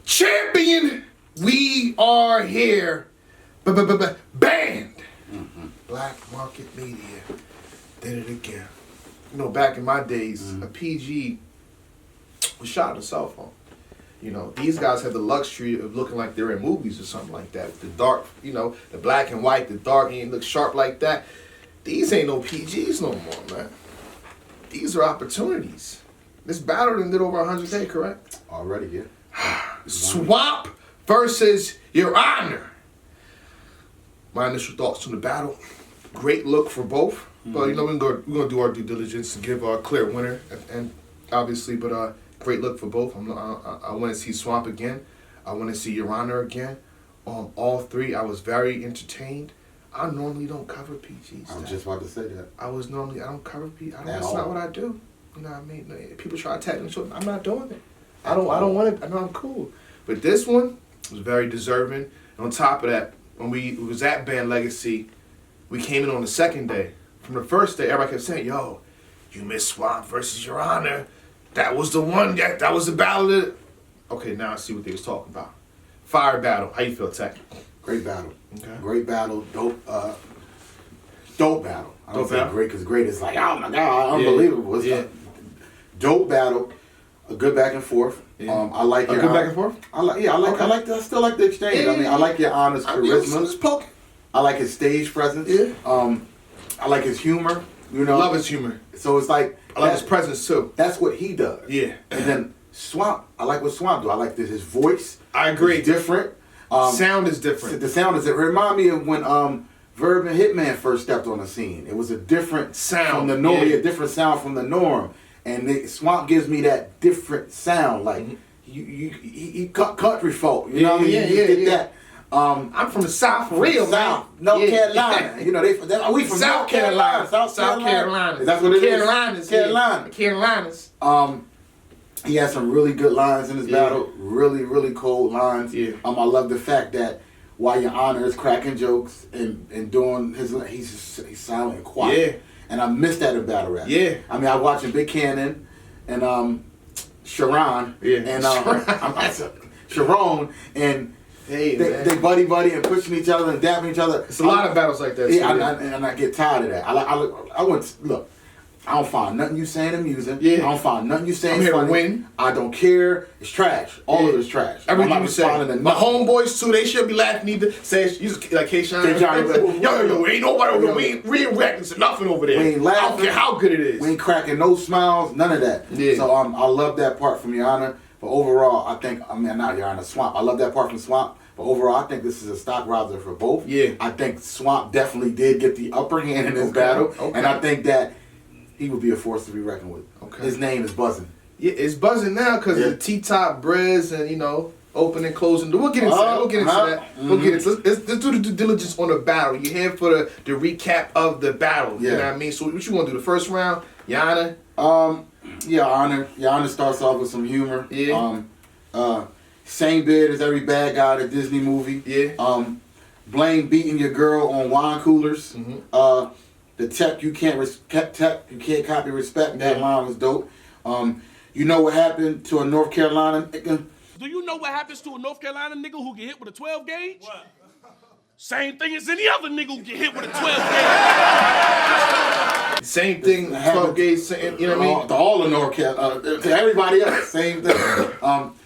champion. We are here. Banned. Black Market Media did it again. You know, back in my days, a PG was shot on a cell phone. You know, these guys have the luxury of looking like they're in movies or something like that. With the dark, you know, the black and white, the dark, and it looks sharp like that. These ain't no PGs no more, man. These are opportunities. This battle done did over 100K, correct? Already, yeah. Swamp versus Your Honor. My initial thoughts on the battle. Great look for both. But, you know, we're gonna do our due diligence to give a clear winner, and obviously, but great look for both. I want to see Swamp again. I want to see Your Honor again. All three, I was very entertained. I normally don't cover PGs. I was just about to say that. I don't cover PGs. That's not what I do. You know what I mean? People try to attack me. I'm not doing it. I don't want it. I know I'm cool. But this one was very deserving. And on top of that, when we was at Band Legacy, we came in on the second day. From the first day, everybody kept saying, yo, you missed Swamp versus Your Honor. That was the one. That was the battle. Okay, now I see what they was talking about. Fire battle. How you feel, Tech? Great battle. Okay. Great battle. Dope battle. I don't say battle? great because great is like, oh my God, unbelievable. It's like, dope battle. A good back and forth. Yeah. I like a your good back and forth. I still like the exchange. I mean, I like Your Honor's charisma. I like his stage presence. Yeah. I like his humor. You know, Love his humor. So it's like I like his presence too. That's what he does. Yeah. And then Swamp, I like what Swamp do. I like his voice. I agree. It's different. Sound is different. The sound is. It remind me of when Verb and Hitman first stepped on the scene. It was a different sound from the norm. Yeah. A different sound from the norm. And Swamp gives me that different sound. Like he country folk. You know what I mean? You get that. I'm from the South, for real, South, man. North Carolina. You know, we from South Carolina. South Carolina. That's what it is. Carolinas. He has some really good lines in his battle. Really, really cold lines. Yeah. I love the fact that while Your Honor is cracking jokes and doing he's silent and quiet. Yeah. And I miss that in battle rap. Yeah. I mean, I watching Big Cannon and Sharon. Yeah. And Sharon and they buddy and pushing each other and dabbing each other. It's a lot of battles like that. Yeah, and I get tired of that. I don't find nothing you saying amusing. Yeah. I don't find nothing you saying funny. To win. I don't care. It's trash. All of it is trash. Everything you say. My homeboys too, they should be laughing either. Say like K-Shine. Yo, ain't nobody we ain't reacting to nothing over there. We ain't laughing. I don't care how good it is. We ain't cracking no smiles, none of that. Yeah. So I love that part from Your Honor. But overall, not Your Honor, Swamp. I love that part from Swamp. But overall, I think this is a stock rouser for both. Yeah. I think Swamp definitely did get the upper hand in this battle. Okay. And I think that he would be a force to be reckoned with. Okay. His name is buzzing. Yeah, it's buzzing now because of the T-Top, Brizz, and, you know, open and closing. We'll get into that. We'll get into Let's do the due diligence on the battle. You're here for the recap of the battle. Yeah. You know what I mean? So what you want to do? The first round? Your Honor? Your Honor starts off with some humor. Yeah. Same bid as every bad guy in a Disney movie. Yeah. Blame beating your girl on wine coolers. Mm-hmm. The tech you can't copy respect. That line was dope. You know what happened to a North Carolina nigga? Do you know what happens to a North Carolina nigga who get hit with a 12 gauge? What? Same thing as any other nigga who get hit with a 12 gauge. Same thing, 12 gauge, you know what I mean? To all of North Carolina, to everybody else, same thing.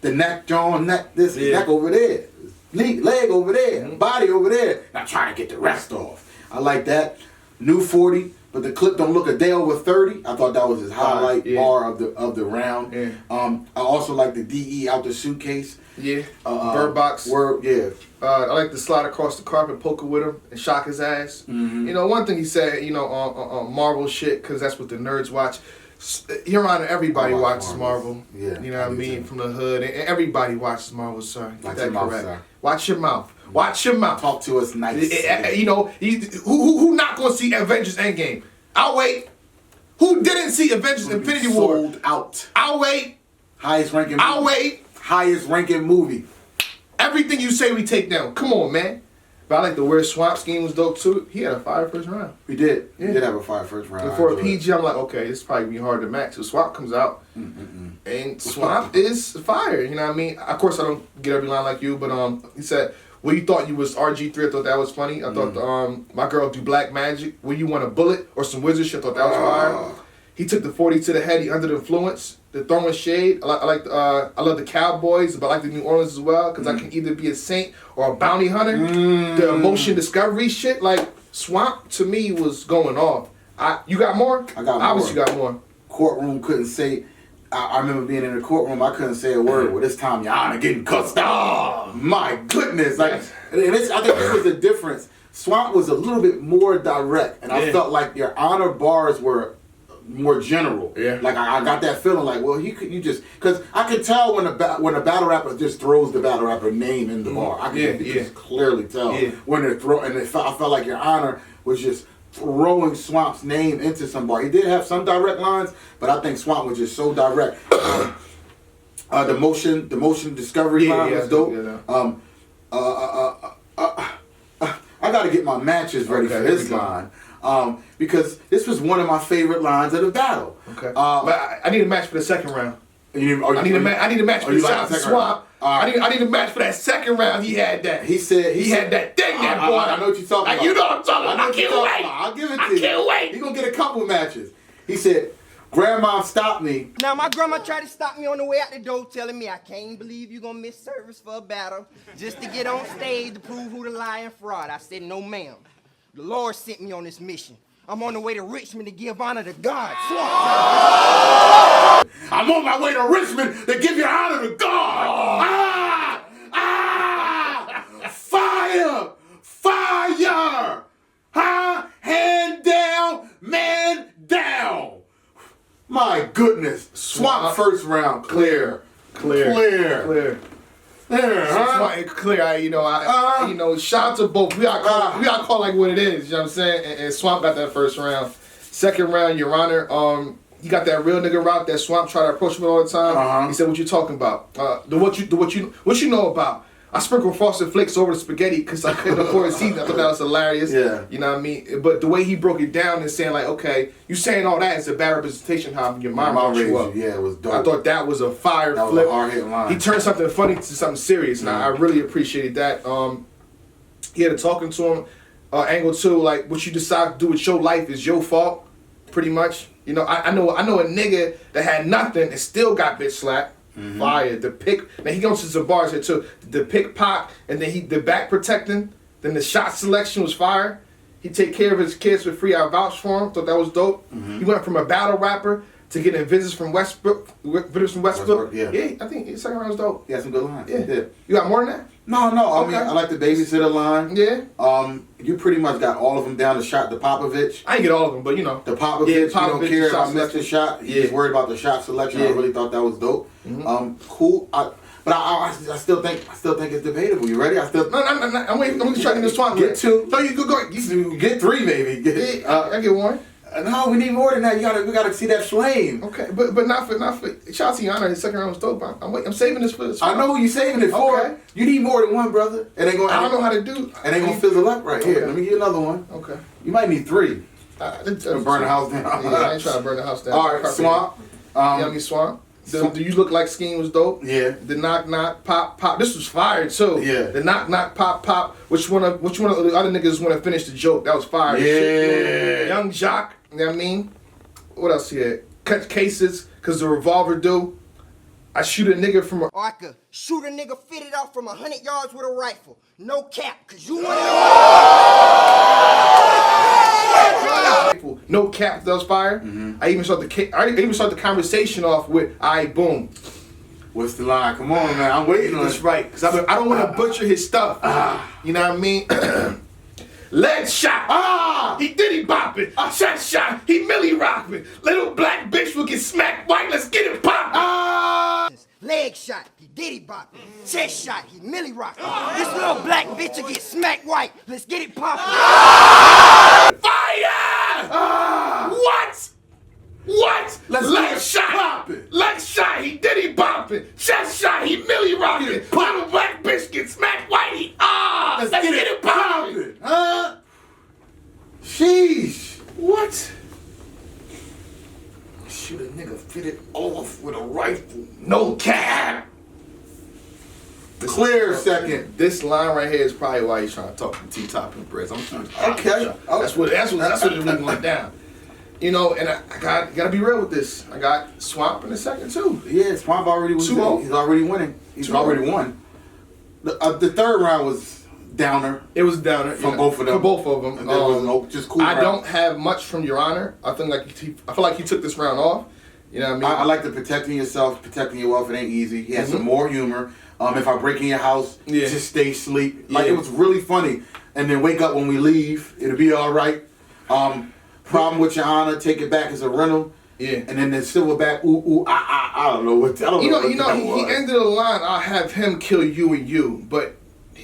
The neck, neck over there. Leg over there. Body over there. Now trying to get the rest off. I like that. New 40, but the clip don't look a day over 30. I thought that was his highlight bar of the round. Yeah. I also like the DE out the suitcase. Yeah. Bird box. Word. Yeah. I like to slide across the carpet, poke it with him, and shock his ass. Mm-hmm. You know, one thing he said, you know, on Marvel shit, because that's what the nerds watch. Your Honor, everybody watches Marvel. Yeah. You know what I mean? From the hood. And everybody watches Marvel, sir. Get that correct. Sir. Watch your mouth. Watch your mouth. Talk to us nice. You know, who not going to see Avengers Endgame? I'll wait. Who didn't see Avengers Infinity War? Sold out. I'll wait. Highest ranking movie. I'll wait. Highest ranking movie. Everything you say we take down. Come on, man. But I like the weird swamp scheme was dope too. He had a fire first round. He did. Yeah. He did have a fire first round. And for a PG, I'm like, okay, it's probably gonna be hard to match. So Swamp comes out, and Swamp is fire. You know what I mean? Of course, I don't get every line like you, but he said, "Well, you thought you was RG3. I thought that was funny. I thought my girl do black magic. Well, you want a bullet or some wizard shit? I thought that was fire." He took the 40 to the head. He under the influence. The throwing shade. I love the Cowboys, but I like the New Orleans as well because I can either be a saint or a bounty hunter. The emotion discovery shit, like Swamp to me was going off. You got more? I got more. Obviously, you got more. Courtroom couldn't say. I remember being in the courtroom. I couldn't say a word. Well, this time, Your Honor, getting cussed out. My goodness! Like, I think this was the difference. Swamp was a little bit more direct, and I felt like Your Honor bars were more general. Yeah. Like I got that feeling like, well, you just because I could tell when a battle rapper just throws the battle rapper name in the bar. I could just clearly tell when they're throwing. And I felt like Your Honor was just throwing Swamp's name into some bar. He did have some direct lines, but I think Swamp was just so direct. The motion discovery line was dope. I got to get my matches ready for this line. Because this was one of my favorite lines of the battle. Okay. But I need a match for the second round. I need a match for the Swamp. I need a match for that second round. He had that. He said he had that thing. That boy. I know what you're talking about. You know what I'm talking about. I can't wait. I'll give it to you. I can't wait. You're gonna get a couple matches. He said, "Grandma stopped me." Now my grandma tried to stop me on the way out the door, telling me I can't believe you're gonna miss service for a battle just to get on stage to prove who the lying fraud. I said, "No, ma'am. The Lord sent me on this mission. I'm on the way to Richmond to give honor to God." I'm on my way to Richmond to give your honor to God. Fire! Fire! Hand down, man down. My goodness. Swamp first round. Clear. Clear. Clear. Shout out to both. We gotta call like what it is. You know what I'm saying? And Swamp got that first round. Second round, Your Honor. He got that real nigga route that Swamp try to approach him all the time. He said, "What you talking about? What you know about?" I sprinkled Frosted Flakes over the spaghetti because I couldn't afford a season. I thought that was hilarious. Yeah. You know what I mean? But the way he broke it down and saying like, okay, you saying all that is a bad representation how your mom raised you up. Yeah, it was dope. I thought that was a fire flip. That was a hard-hitting line. He turned something funny to something serious, and I really appreciated that. He had a talking to him angle too, like what you decide to do with your life is your fault, pretty much. You know, I know a nigga that had nothing and still got bitch slapped. Fire. The pick. Now he goes to some bars here too. The pickpocket, and then the back protecting. Then the shot selection was fire. He take care of his kids for free. I vouched for him. Thought that was dope. He went from a battle rapper to getting visits from Westbrook. Yeah, I think his second round was dope. He had some good lines. Yeah. He did. You got more than that? No. I mean, I like the babysitter line. Yeah. You pretty much got all of them down. The Popovich. I didn't get all of them, but you know. The Popovich. You don't care if I missed the shot. He's just worried about the shot selection. I really thought that was dope. Cool. But I still think it's debatable. You ready? No. I'm waiting. I'm trying to get this Swamp. Get two. No, you go. Get three, baby. I get one. No, we need more than that. We gotta see that flame. Okay, but not for. Shout out to Your Honor. His second round was dope. I'm saving this for this. I know who you saving it for. Okay. You need more than one, brother. I don't know how to do. And they gonna fizzle up right here. Let me give you another one. Okay. You might need three. Burn the house down. Yeah, I ain't trying to burn the house down. All right, Swamp. Swamp. The You Look Like scheme was dope. Yeah. The knock pop. This was fire too. Yeah. The knock pop. Which one of the other niggas want to finish the joke? That was fire. Yeah. Young Jock. You know what I mean? What else here? Cut cases because the revolver do. I shoot a nigga from a. Or I could shoot a nigga fitted out from 100 yards with a rifle. No cap, cause you want to. No cap. That was fire. I even start the conversation off with, "Aight, boom." What's the line? Come on, man. I'm waiting on it. That's right. Cause I don't want to butcher his stuff. You know what I mean? Leg shot. He diddy bopping. Shot. He millie rocking. Little black bitch will get smacked white. Let's get it poppin'. Leg shot. He diddy bopping. Chest shot. He millie rocking. This little black bitch will get smacked white. Let's get it poppin'. Fire! What? Leg shot. Leg shot. He diddy bopping. Chest shot. He millie rocking. Little black bitch get smacked white. Let's get it poppin'. clear second. This line right here is probably why he's trying to talk to T-Top and Brizz. I'm sure. Okay. That's what it really went down. You know, and I gotta be real with this. I got Swamp in the second too. Yeah, Swamp already was. 2-0. He's already winning. He's already won. The third round was downer. It was downer for both of them. For both of them. And there was no just cool. I don't have much from Your Honor. I feel like he took this round off. You know what I mean? I like the protecting yourself, protecting your wealth. It ain't easy. He had some more humor. If I break in your house, just stay asleep. Like it was really funny. And then wake up when we leave. It'll be all right. Problem with Your Honor, take it back as a rental. Yeah. And then the silverback, I don't know what. I don't know. He ended the line. I'll have him kill you and you. But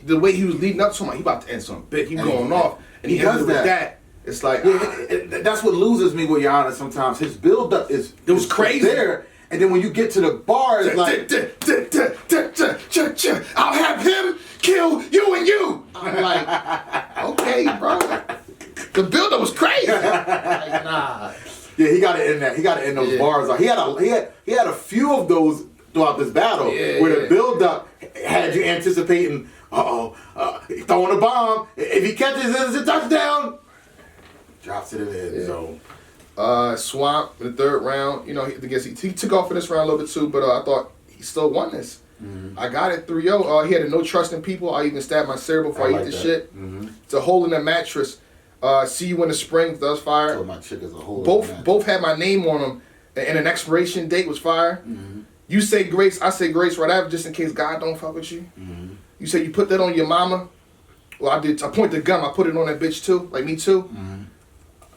the way he was leading up to him, he about to end something big. He going off, and he ended with that. It's like that's what loses me with Your Honor sometimes. His build up is crazy there, and then when you get to the bar, it's like I'll have him kill you and you. I'm like, okay, bro. The build up was crazy. Like, nah. Yeah, he got to end that. He got to end those bars. Like, he had a few of those throughout this battle where the build up had you anticipating. Throwing a bomb. If he catches it, it's a touchdown. Drops it in the end zone. Swamp in the third round. You know, I guess he took off in this round a little bit too, but I thought he still won this. Mm-hmm. I got it 3-0. He had a no trust in people. I even stabbed my cereal before I eat this shit. Mm-hmm. It's a hole in the mattress. See you in the spring. Does fire. So my chick is a hole. Both had my name on them, and an expiration date was fire. Mm-hmm. You say grace, I say grace right after, just in case God don't fuck with you. Mm-hmm. You say you put that on your mama. Well, I did. I point the gun. I put it on that bitch too. Like me too. Mm-hmm.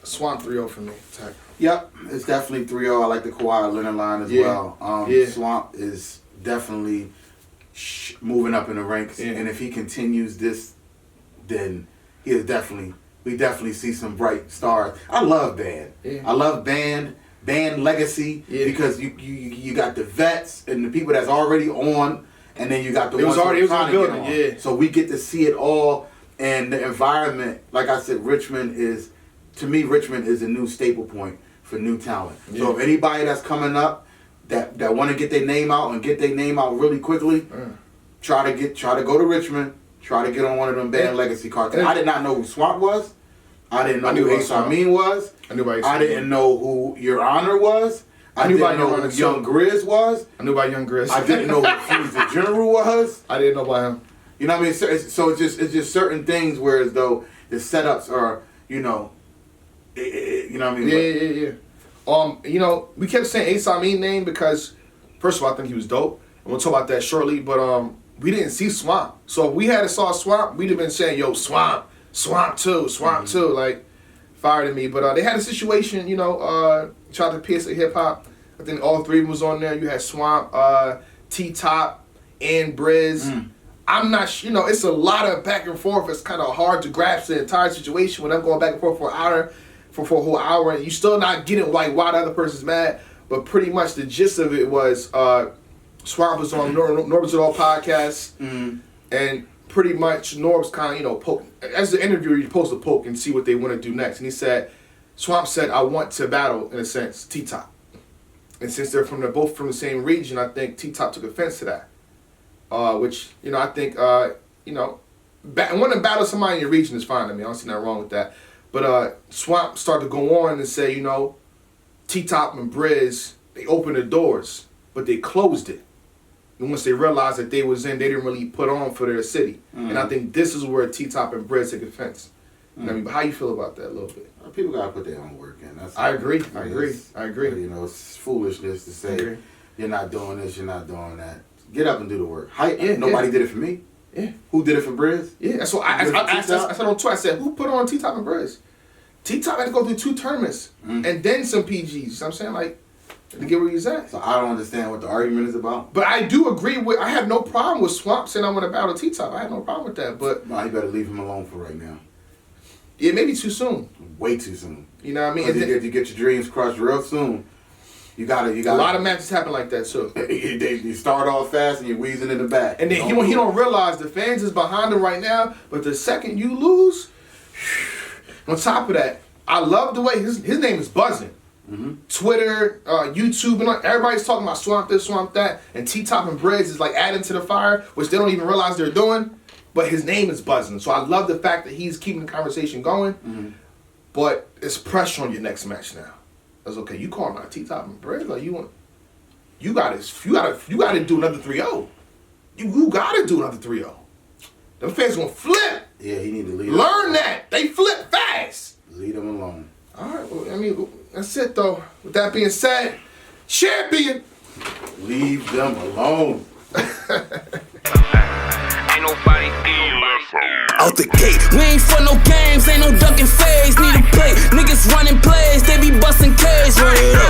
Swamp 3-0 for me. Attack. Yep, it's definitely 3-0. I like the Kawhi Leonard line as well. Swamp is definitely moving up in the ranks, and if he continues this, then he is definitely. We definitely see some bright stars. I love band. Yeah. I love band legacy because you got the vets and the people that's already on, and then you got the ones already trying to get on. Yeah. So we get to see it all, and the environment. Like I said, Richmond is a new staple point for new talent. Yeah. So if anybody that's coming up that want to get their name out and get their name out really quickly, try to go to Richmond. Try to get on one of them band legacy cards. I did not know who Swamp was. I didn't know who Ace Amin was. I didn't know who Your Honor was. I didn't know who Young Grizz was. I knew about Young Grizz. I didn't know who Fuse the General was. I didn't know about him. You know what I mean? So it's just certain things where as though the setups are, you know what I mean? Yeah. We kept saying Ace Amin name because, first of all, I think he was dope. And we'll talk about that shortly, but we didn't see Swamp. So if we had saw Swamp, we'd have been saying, yo, Swamp 2, like, fire to me. But they had a situation, tried to pierce the hip-hop. I think all three of them was on there. You had Swamp, T-Top, and Brizz. I'm not it's a lot of back and forth. It's kind of hard to grasp the entire situation when I'm going back and forth for an hour, for a whole hour, and you still not getting like why the other person's mad. But pretty much the gist of it was Swamp was on Norb's It All podcast, and pretty much Norb's kind of, poking. As the interviewer, you're supposed to poke and see what they want to do next. And he said, Swamp said, I want to battle, in a sense, T-Top. And since they're both from the same region, I think T-Top took offense to that. Which, I think, wanting to battle somebody in your region is fine to me. I don't see nothing wrong with that. But Swamp started to go on and say, T-Top and Brizz, they opened the doors, but they closed it. And once they realized that they was in, they didn't really put on for their city. And I think this is where T-Top and Brizz take offense. But how you feel about that a little bit? People gotta put their own work in. I agree. It's foolishness to say you're not doing this, you're not doing that. Get up and do the work. Nobody did it for me. Yeah. Who did it for Brizz? Yeah, that's what I said on Twitter. I said, who put on T-Top and Brizz? T-Top had to go through 2 tournaments and then some PGs. You know what I'm saying? Like, to get where he's at. So I don't understand what the argument is about. But I do agree I have no problem with Swamp saying I want to battle T-Top. I have no problem with that. But no, you better leave him alone for right now. Yeah, maybe too soon. Way too soon. You know what I mean? You get your dreams crushed real soon. You got a lot of matches happen like that too. You start off fast and you're wheezing in the back. And then he don't realize the fans is behind him right now. But the second you lose, on top of that, I love the way his name is buzzing. Twitter, YouTube, and everybody's talking about swamp this, swamp that, and T-Top and Brizz is like adding to the fire, which they don't even realize they're doing. But his name is buzzing, so I love the fact that he's keeping the conversation going. But it's pressure on your next match now. That's okay. You calling out T-Top and Brizz? Like you gotta do another 3-0. You gotta do another 3-0. Them fans gonna flip. Yeah, he need to leave. Learn that. They flip fast. Leave them alone. All right, well, I mean, that's it, though. With that being said, champion. Leave them alone. Ain't nobody out the gate. We ain't for no games, ain't no ducking phase. Need a play. Niggas running plays, they be busting K's. Right up.